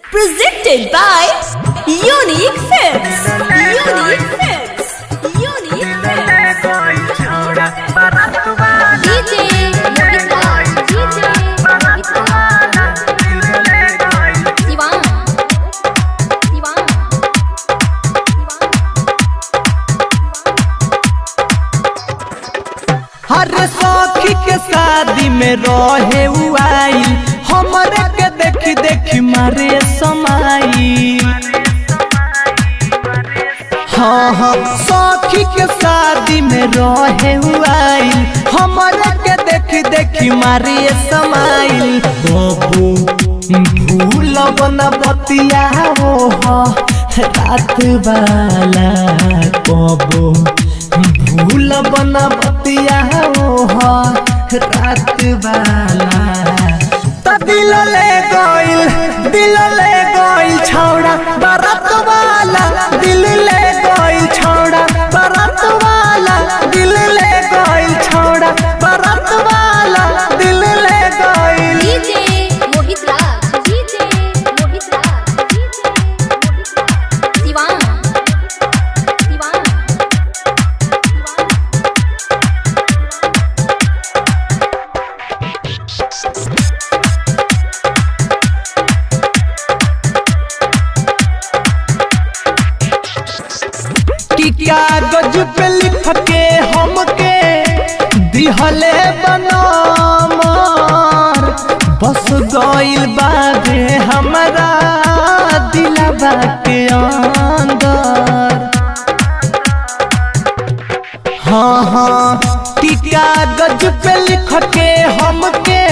Presented by Unique Films. Unique Films. Unique Films. DJ Mohit Raj. DJ Mohit Raj. Sivan. Sivan. हर सखी के शादी में रहे आई हमरे के देखी देखी मारे समाई। हाँ सखी के शादी में रहे आई हमरे के देखी देखी मारे समाई। बाबू भूल बना बतिया हो रात वाला बाबू भूल बना बतिया हो रात वाला दिल ले गइल छौड़ा बारात वाला दिल ले गइल छौड़ा बारात वाला दिल ले गइल छौड़ा बारात वाला दिल ले गइल। DJ Mohit Raj. DJ Mohit Raj. Sivan. Sivan. कागज पे लिख के हमके दिहले बनामार बस गइल बाबे हमरा दिलवा के अंदर। हाँ कागज पे लिख के हमके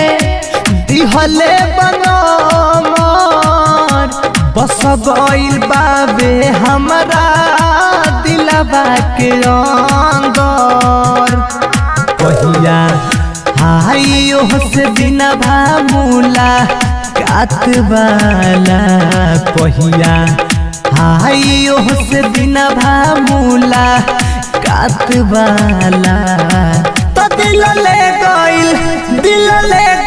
दिहले बनामार बस गइल बाबे हमरा दिलवा के अंदर। कहिया हाई ओह से बिना भामुला कात वाला कहिया हाई ओह से बिना भामुला कात वाला तो दिल ले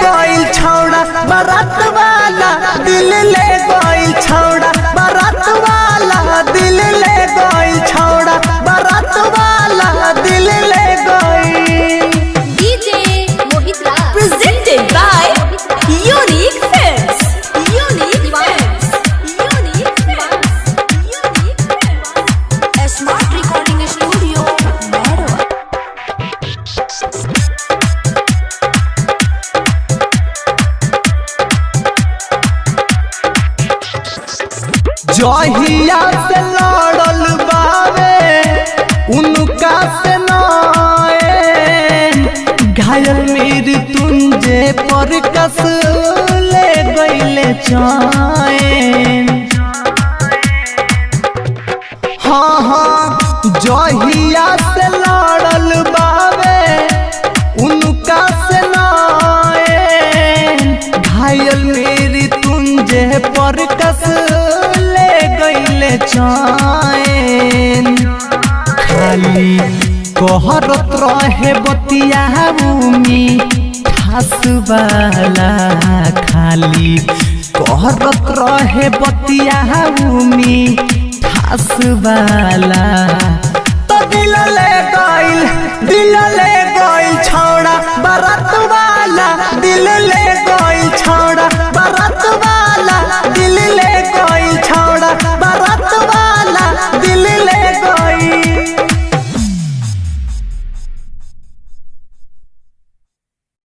गइल छौड़ा बारात वाला दिल ले गइल छौड़ा बारात वाला दिल ले गइल छौड़ा बारात वाला दिल ले गइल। DJ Mohit Raj. Presented by Unique Films. Unique Films. Unique Films. Unique Films. Smart Recording Studio, Mehro. जहिया से लड़ल बावे उनका से नैन घायल मेरी तुंजे पर कस ले गइले चैन। हाँ जहिया से लड़ल बावे उनका से नैन घायल मेरी तुंजे पर कस गइले चैन। खाली कहरत रहे बतिया ठास वाला खाली कहरत रहे बतिया ठास वाला तो दिल ले गइल छौड़ा बारात